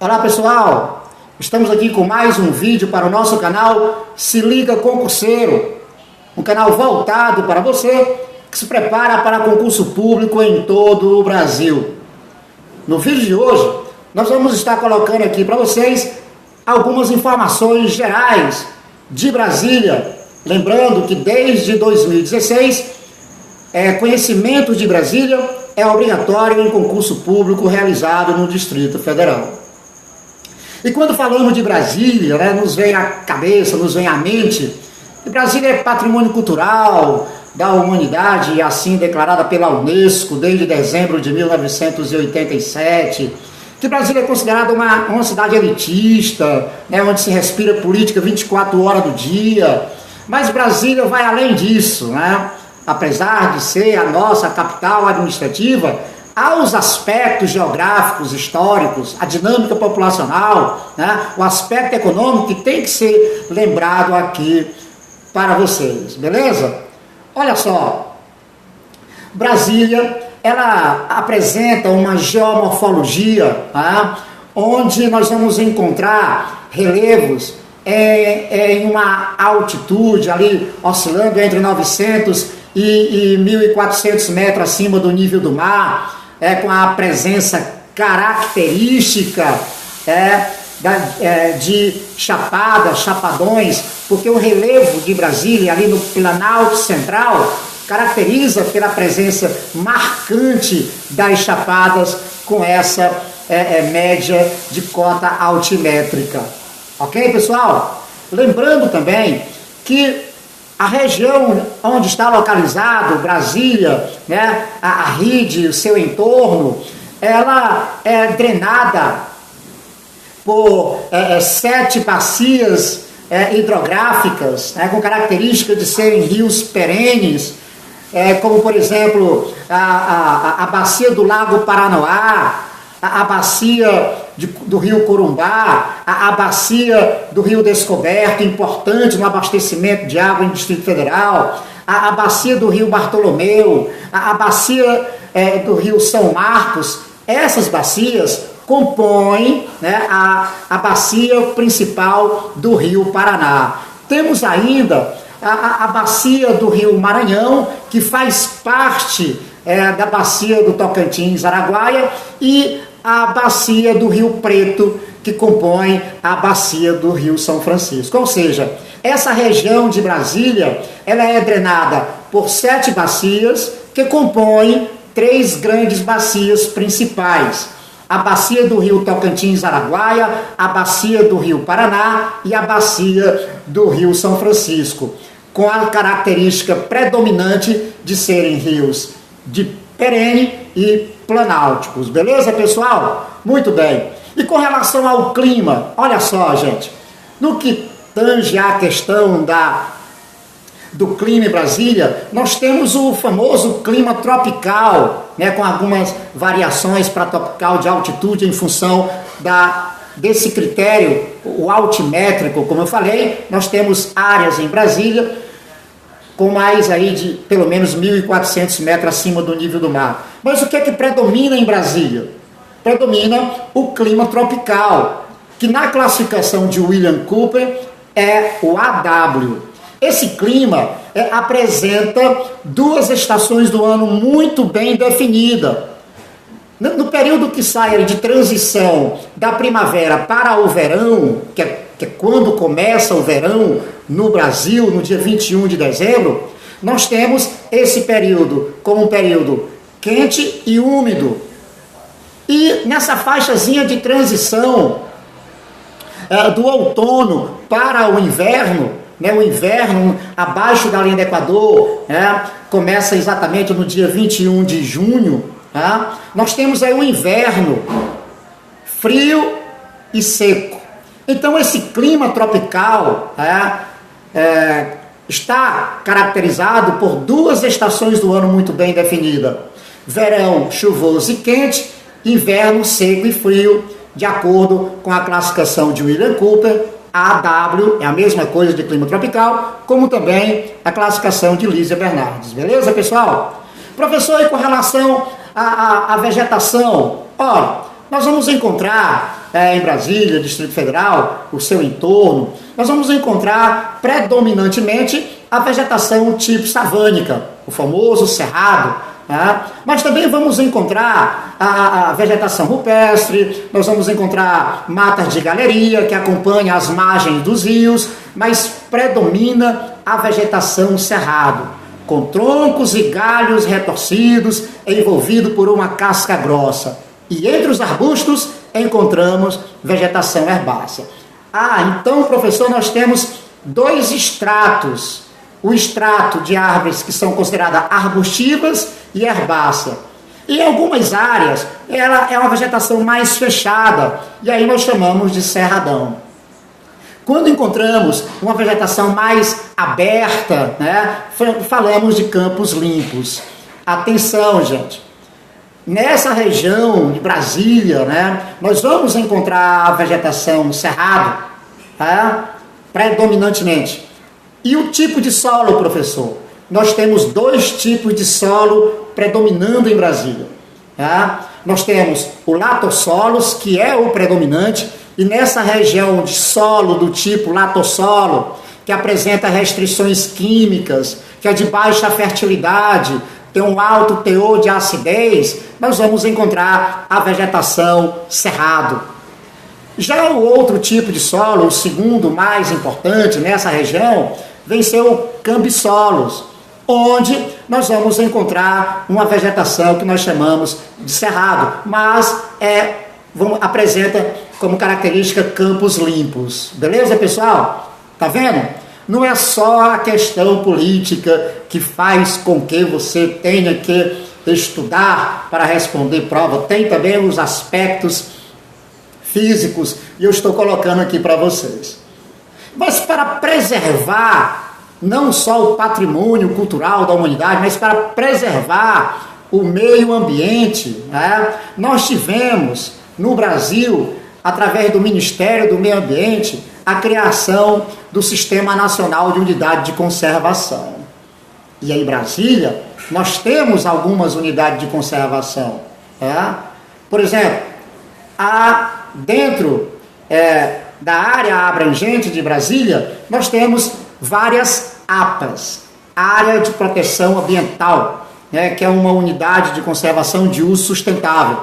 Olá pessoal, estamos aqui com mais um vídeo para o nosso canal Se Liga Concurseiro, um canal voltado para você que se prepara para concurso público em todo o Brasil. No vídeo de hoje, nós vamos estar colocando aqui para vocês algumas informações gerais de Brasília, lembrando que desde 2016, conhecimento de Brasília é obrigatório em concurso público realizado no Distrito Federal. E quando falamos de Brasília, nos vem à cabeça, nos vem à mente, que Brasília é patrimônio cultural da humanidade, assim declarada pela Unesco desde dezembro de 1987, que Brasília é considerada uma cidade elitista, onde se respira política 24 horas do dia, mas Brasília vai além disso, apesar de ser a nossa capital administrativa, há os aspectos geográficos, históricos, a dinâmica populacional, o aspecto econômico que tem que ser lembrado aqui para vocês, beleza? Olha só, Brasília, ela apresenta uma geomorfologia, onde nós vamos encontrar relevos em uma altitude ali, oscilando entre 900 e 1.400 metros acima do nível do mar, com a presença característica de chapadas, chapadões, porque o relevo de Brasília, ali no Planalto Central, caracteriza pela presença marcante das chapadas com essa média de cota altimétrica. Ok, pessoal? Lembrando também que a região onde está localizado Brasília, a rede, o seu entorno, ela é drenada por 7 bacias hidrográficas, com característica de serem rios perenes, como por exemplo a bacia do Lago Paranoá, a bacia do Rio Corumbá, a bacia do Rio Descoberto, importante no abastecimento de água em Distrito Federal, a bacia do Rio Bartolomeu, a bacia do Rio São Marcos. Essas bacias compõem a bacia principal do Rio Paraná. Temos ainda a bacia do Rio Maranhão, que faz parte da bacia do Tocantins-Araguaia, e a bacia do Rio Preto, que compõe a bacia do Rio São Francisco. Ou seja, essa região de Brasília, ela é drenada por 7 bacias, que compõem 3 grandes bacias principais: a bacia do Rio Tocantins-Araguaia, a bacia do Rio Paraná e a bacia do Rio São Francisco, com a característica predominante de serem rios de perene e planálticos. Beleza, pessoal? Muito bem. E com relação ao clima, olha só, gente, no que tange a questão do clima em Brasília, nós temos o famoso clima tropical, com algumas variações para tropical de altitude em função desse critério, o altimétrico, como eu falei. Nós temos áreas em Brasília com mais aí de pelo menos 1.400 metros acima do nível do mar. Mas o que é que predomina em Brasília? Predomina o clima tropical, que na classificação de William Cooper é o AW. Esse clima apresenta 2 estações do ano muito bem definidas. No período que sai de transição da primavera para o verão, que é quando começa o verão no Brasil, no dia 21 de dezembro, nós temos esse período como um período quente e úmido. E nessa faixazinha de transição do outono para o inverno, o inverno abaixo da linha do Equador, começa exatamente no dia 21 de junho, nós temos aí o inverno frio e seco. Então esse clima tropical está caracterizado por 2 estações do ano muito bem definidas: verão chuvoso e quente, inverno seco e frio, de acordo com a classificação de William Cooper. A AW é a mesma coisa de clima tropical, como também a classificação de Lísia Bernardes. Beleza, pessoal? Professor, e com relação à vegetação, olha, nós vamos encontrar em Brasília, Distrito Federal, o seu entorno, nós vamos encontrar predominantemente a vegetação tipo savânica, o famoso cerrado, tá? Mas também vamos encontrar a vegetação rupestre, nós vamos encontrar matas de galeria que acompanham as margens dos rios, mas predomina a vegetação cerrado, com troncos e galhos retorcidos, envolvido por uma casca grossa. E entre os arbustos encontramos vegetação herbácea. Então, professor, nós temos dois estratos. O extrato de árvores que são consideradas arbustivas e herbáceas. E em algumas áreas, ela é uma vegetação mais fechada, e aí nós chamamos de cerradão. Quando encontramos uma vegetação mais aberta, né, falamos de campos limpos. Atenção, gente! Nessa região de Brasília, né, nós vamos encontrar a vegetação cerrado, tá, predominantemente. E o tipo de solo, professor? Nós temos dois tipos de solo predominando em Brasília. Tá? Nós temos o latossolos, que é o predominante, e nessa região de solo do tipo latossolo, que apresenta restrições químicas, que é de baixa fertilidade, tem um alto teor de acidez, nós vamos encontrar a vegetação cerrado. Já o outro tipo de solo, o segundo mais importante nessa região, vem ser o cambissolos, onde nós vamos encontrar uma vegetação que nós chamamos de cerrado, mas apresenta como característica campos limpos. Beleza, pessoal? Tá vendo? Não é só a questão política que faz com que você tenha que estudar para responder prova, tem também os aspectos físicos, e eu estou colocando aqui para vocês. Mas para preservar não só o patrimônio cultural da humanidade, mas para preservar o meio ambiente, né, nós tivemos no Brasil, através do Ministério do Meio Ambiente, a criação do Sistema Nacional de Unidade de Conservação. E aí em Brasília, nós temos algumas unidades de conservação. Por exemplo, dentro da área abrangente de Brasília, nós temos várias APAs, Área de Proteção Ambiental, né, que é uma unidade de conservação de uso sustentável.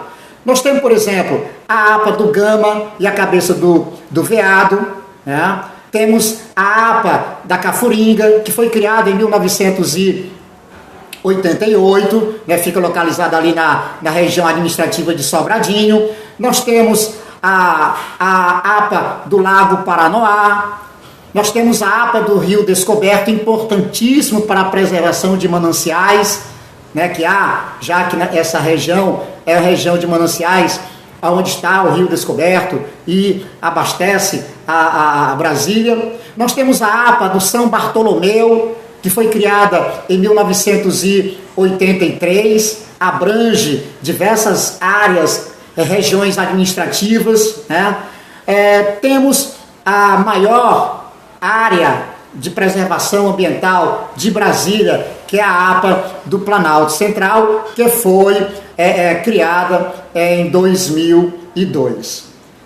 Nós temos, por exemplo, a APA do Gama e a Cabeça do Veado, né? Temos a APA da Cafuringa, que foi criada em 1988, né, fica localizada ali na região administrativa de Sobradinho. Nós temos a APA do Lago Paranoá, nós temos a APA do Rio Descoberto, importantíssimo para a preservação de mananciais, né, já que essa região é a região de mananciais onde está o Rio Descoberto e abastece a Brasília. Nós temos a APA do São Bartolomeu, que foi criada em 1983, abrange diversas áreas, regiões administrativas, né? Temos a maior área de preservação ambiental de Brasília, que é a APA do Planalto Central, que foi criada em 2002.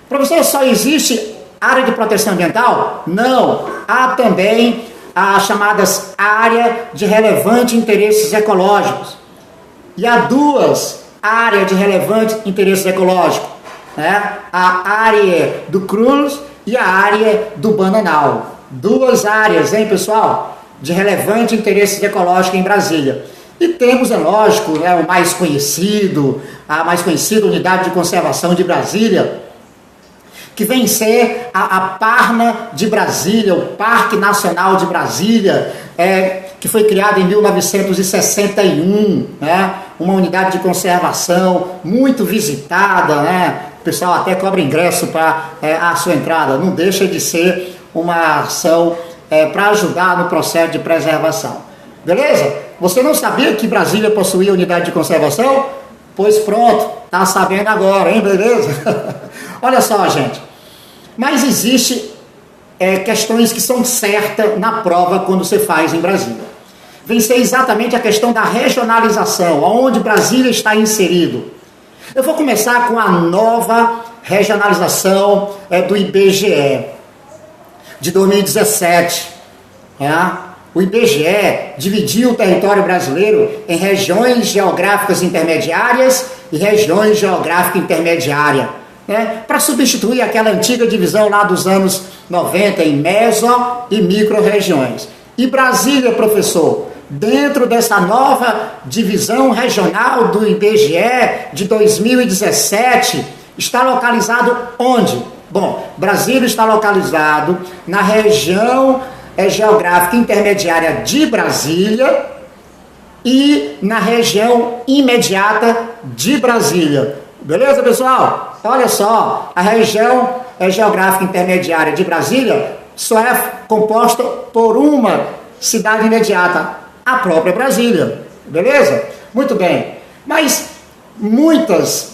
Professor, só existe área de proteção ambiental? Não, há também as chamadas áreas de relevante interesses ecológicos. E há duas áreas de relevante interesse ecológico, né? A área do Cruz e a área do Bananal. Duas áreas, hein, pessoal, de relevante interesse ecológico em Brasília. E temos, é lógico, né, a mais conhecida unidade de conservação de Brasília, que vem ser a Parna de Brasília, o Parque Nacional de Brasília, que foi criado em 1961, né, uma unidade de conservação muito visitada, né, o pessoal até cobra ingresso para a sua entrada, não deixa de ser uma ação para ajudar no processo de preservação. Beleza? Você não sabia que Brasília possuía unidade de conservação? Pois pronto, tá sabendo agora, hein? Beleza? Olha só, gente. Mas existe questões que são certas na prova quando você faz em Brasília. Vem ser exatamente a questão da regionalização, onde Brasília está inserido. Eu vou começar com a nova regionalização do IBGE de 2017. O IBGE dividiu o território brasileiro em regiões geográficas intermediárias e regiões geográficas intermediárias, para substituir aquela antiga divisão lá dos anos 90 em meso e micro-regiões. E Brasília, professor, dentro dessa nova divisão regional do IBGE de 2017, está localizado onde? Bom, Brasília está localizado na região geográfica intermediária de Brasília e na região imediata de Brasília. Beleza, pessoal? Olha só, a região geográfica intermediária de Brasília só é composta por uma cidade imediata, a própria Brasília. Beleza? Muito bem. Mas muitas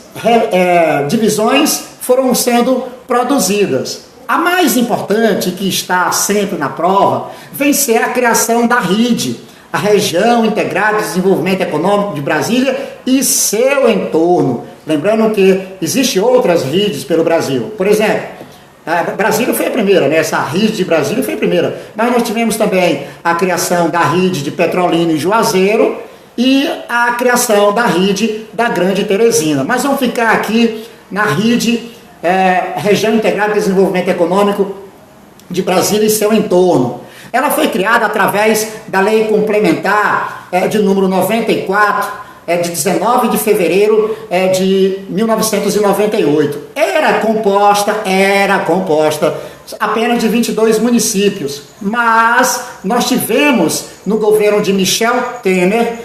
divisões foram sendo produzidas. A mais importante, que está sempre na prova, vem ser a criação da RID, a Região Integrada de Desenvolvimento Econômico de Brasília e seu entorno. Lembrando que existem outras RIDs pelo Brasil. Por exemplo, Brasília foi a primeira, essa RID de Brasília foi a primeira. Mas nós tivemos também a criação da RID de Petrolina e Juazeiro e a criação da RID da Grande Teresina. Mas vamos ficar aqui na RID, Região Integrada de Desenvolvimento Econômico de Brasília e seu entorno. Ela foi criada através da Lei Complementar de número 94, de 19 de fevereiro de 1998. Era composta apenas de 22 municípios, mas nós tivemos no governo de Michel Temer,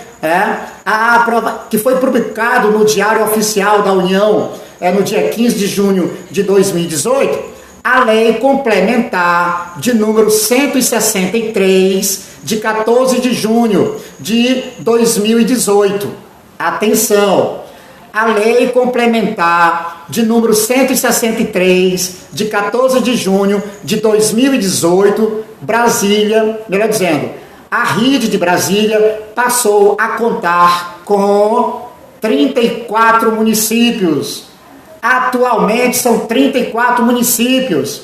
que foi publicado no Diário Oficial da União no dia 15 de junho de 2018, a Lei Complementar de número 163, de 14 de junho de 2018. Atenção! A Lei Complementar de número 163, de 14 de junho de 2018, Brasília, melhor dizendo, a RID de Brasília passou a contar com 34 municípios. Atualmente são 34 municípios.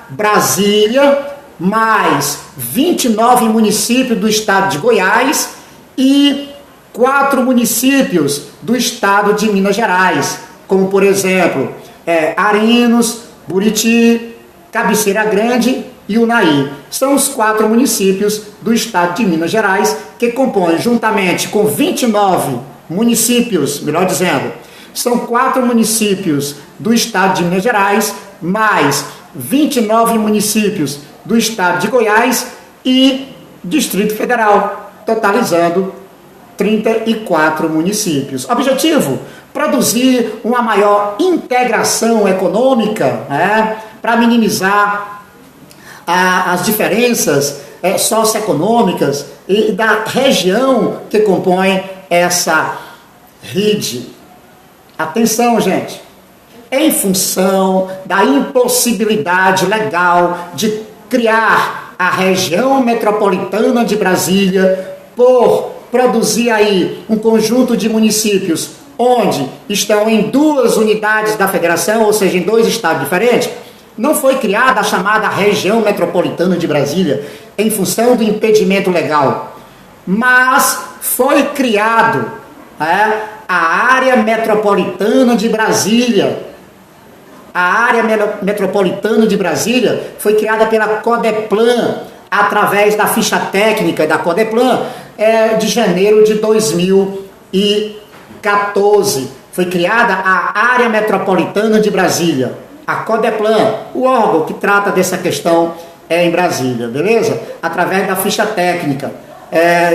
Brasília, mais 29 municípios do estado de Goiás e 4 municípios do estado de Minas Gerais, como por exemplo, Arinos, Buriti, Cabeceira Grande e Unaí. São os 4 municípios do estado de Minas Gerais que compõem, juntamente com 29 municípios, melhor dizendo, são 4 municípios do estado de Minas Gerais, mais 29 municípios do estado de Goiás e Distrito Federal, totalizando 34 municípios. Objetivo: produzir uma maior integração econômica, para minimizar as diferenças socioeconômicas e da região que compõe essa rede. Atenção, gente! Em função da impossibilidade legal de criar a região metropolitana de Brasília, por produzir aí um conjunto de municípios onde estão em 2 unidades da federação, ou seja, em 2 estados diferentes, não foi criada a chamada região metropolitana de Brasília em função do impedimento legal, mas foi criado a área metropolitana de Brasília. A área metropolitana de Brasília foi criada pela Codeplan, através da ficha técnica da Codeplan, de janeiro de 2014. Foi criada a área metropolitana de Brasília, a Codeplan, o órgão que trata dessa questão em Brasília, beleza? Através da ficha técnica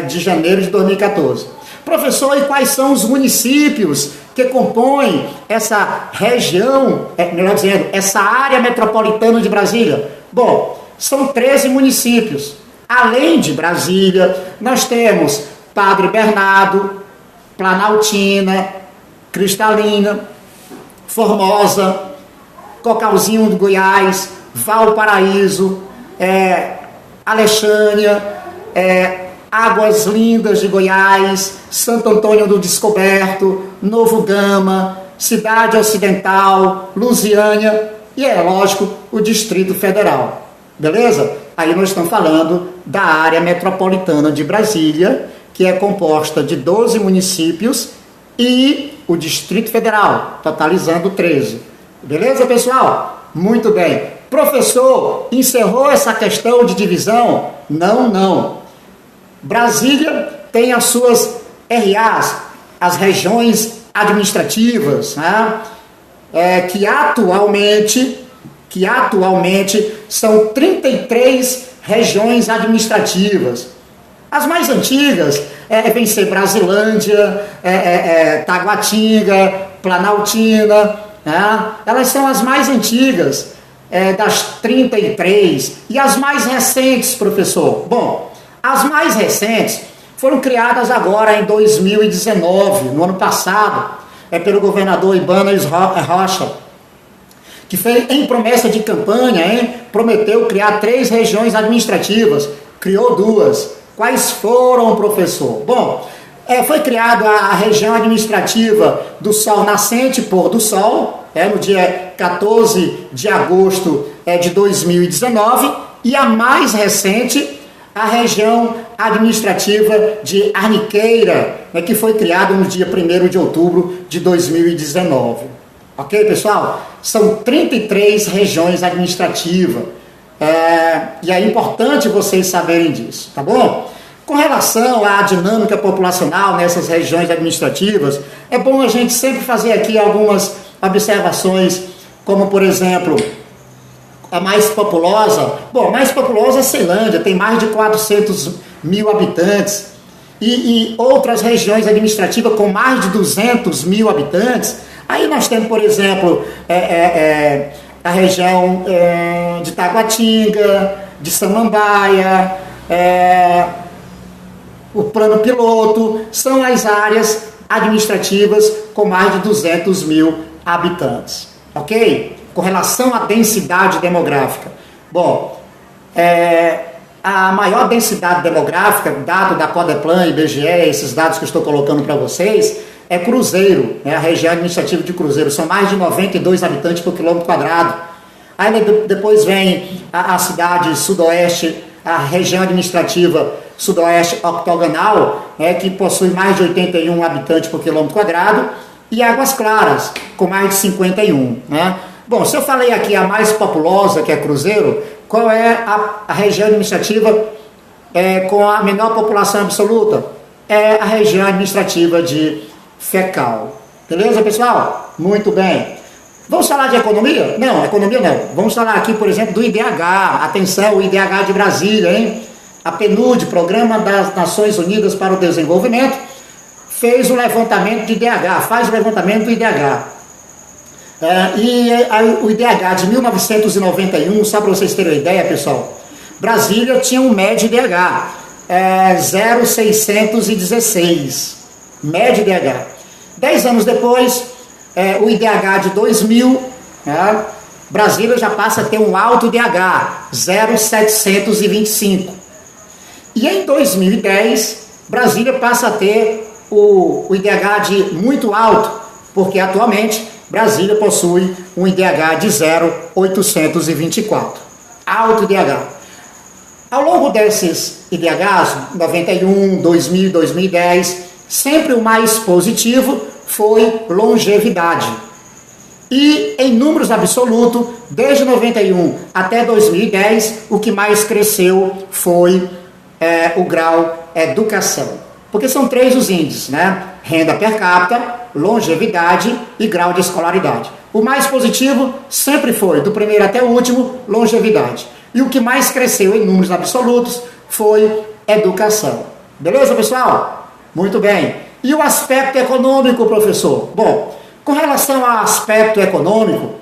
de janeiro de 2014. Professor, e quais são os municípios que compõem essa região, melhor dizendo, essa área metropolitana de Brasília? Bom, são 13 municípios. Além de Brasília, nós temos Padre Bernardo, Planaltina, Cristalina, Formosa, Cocalzinho do Goiás, Valparaíso, Alexânia, Águas Lindas de Goiás, Santo Antônio do Descoberto, Novo Gama, Cidade Ocidental, Lusiânia e, é lógico, o Distrito Federal. Beleza? Aí nós estamos falando da área metropolitana de Brasília, que é composta de 12 municípios e o Distrito Federal, totalizando 13. Beleza, pessoal? Muito bem. Professor, encerrou essa questão de divisão? Não. Brasília tem as suas RAs, as regiões administrativas, né? que atualmente são 33 regiões administrativas. As mais antigas vêm ser Brasilândia, Taguatinga, Planaltina, né? Elas são as mais antigas das 33. E as mais recentes, professor? Bom, as mais recentes foram criadas agora em 2019, no ano passado, pelo governador Ibanez Rocha, que fez, em promessa de campanha, prometeu criar 3 regiões administrativas, criou 2. Quais foram, professor? Bom, foi criada a região administrativa do Sol Nascente, Pôr do Sol, no dia 14 de agosto de 2019, e a mais recente, a região administrativa de Arniqueira, que foi criada no dia 1º de outubro de 2019. Ok, pessoal? São 33 regiões administrativas. E é importante vocês saberem disso, tá bom? Com relação à dinâmica populacional nessas regiões administrativas, é bom a gente sempre fazer aqui algumas observações, como, por exemplo, a mais populosa. Bom, a mais populosa é Ceilândia, tem mais de 400 mil habitantes. E outras regiões administrativas com mais de 200 mil habitantes. Aí nós temos, por exemplo, a região de Taguatinga, de Samambaia, o Plano Piloto, são as áreas administrativas com mais de 200 mil habitantes. Ok? Com relação à densidade demográfica. Bom, a maior densidade demográfica, dado da Codeplan e IBGE, esses dados que eu estou colocando para vocês, é Cruzeiro, a região administrativa de Cruzeiro, são mais de 92 habitantes por quilômetro quadrado. Aí depois vem a cidade sudoeste, a região administrativa sudoeste octogonal, que possui mais de 81 habitantes por quilômetro quadrado, e Águas Claras, com mais de 51, né? Bom, se eu falei aqui a mais populosa, que é Cruzeiro, qual é a região administrativa com a menor população absoluta? É a região administrativa de Fecal. Beleza, pessoal? Muito bem. Vamos falar de economia? Não, economia não. Vamos falar aqui, por exemplo, do IDH. Atenção, o IDH de Brasília, hein? A PNUD, Programa das Nações Unidas para o Desenvolvimento, fez o levantamento de IDH, faz o levantamento do IDH. O IDH de 1991, só para vocês terem uma ideia, pessoal, Brasília tinha um médio IDH, 0,616, médio IDH. 10 anos depois, o IDH de 2000, Brasília já passa a ter um alto IDH, 0,725. E em 2010, Brasília passa a ter o IDH de muito alto, porque atualmente Brasília possui um IDH de 0,824. Alto IDH. Ao longo desses IDHs, 91, 2000, 2010, sempre o mais positivo foi longevidade. E em números absolutos, desde 91 até 2010, o que mais cresceu foi o grau educação. Porque são 3 os índices, né? Renda per capita, longevidade e grau de escolaridade. O mais positivo sempre foi, do primeiro até o último, longevidade. E o que mais cresceu em números absolutos foi educação. Beleza, pessoal? Muito bem. E o aspecto econômico, professor? Bom, com relação ao aspecto econômico,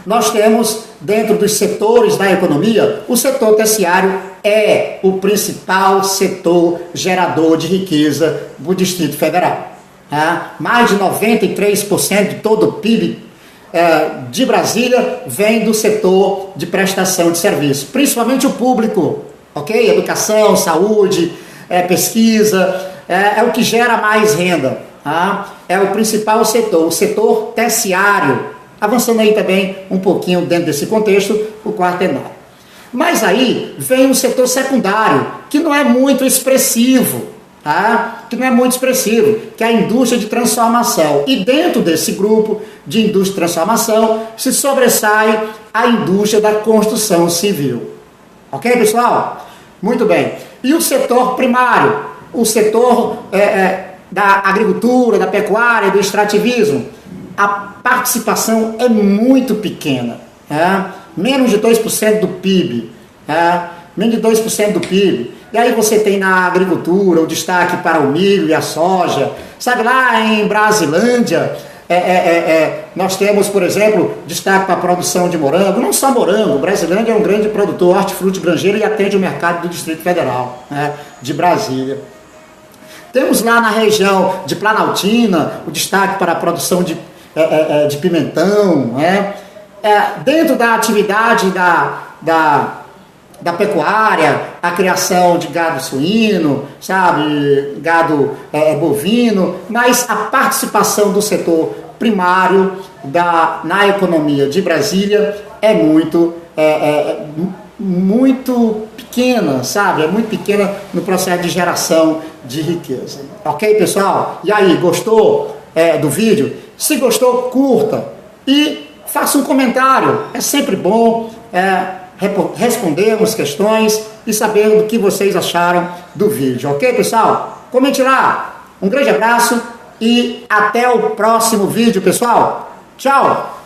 nós temos, dentro dos setores da economia, o setor terciário é o principal setor gerador de riqueza do Distrito Federal. Mais de 93% de todo o PIB de Brasília vem do setor de prestação de serviço, principalmente o público, ok? Educação, saúde, pesquisa, é o que gera mais renda. é o principal setor, o setor terciário. Avançando aí também um pouquinho dentro desse contexto, o quaternário. Mas aí vem o setor secundário, que não é muito expressivo, que não é muito expressivo, que é a indústria de transformação. E dentro desse grupo de indústria de transformação se sobressai a indústria da construção civil. Ok, pessoal? Muito bem. E o setor primário, o setor da agricultura, da pecuária, do extrativismo, a participação é muito pequena, menos de 2% do PIB, menos de 2% do PIB. E aí você tem na agricultura o destaque para o milho e a soja. Sabe, lá em Brasilândia, nós temos, por exemplo, destaque para a produção de morango. Não só morango, Brasilândia é um grande produtor hortifruti granjeiro e atende o mercado do Distrito Federal, de Brasília. Temos lá na região de Planaltina o destaque para a produção de pimentão, dentro da atividade da pecuária, a criação de gado suíno, sabe, gado bovino, mas a participação do setor primário na economia de Brasília é muito pequena, sabe? É muito pequena no processo de geração de riqueza. Ok, pessoal? E aí, gostou do vídeo? Se gostou, curta e faça um comentário. É sempre bom respondermos questões e saber o que vocês acharam do vídeo. Ok, pessoal? Comente lá. Um grande abraço e até o próximo vídeo, pessoal. Tchau!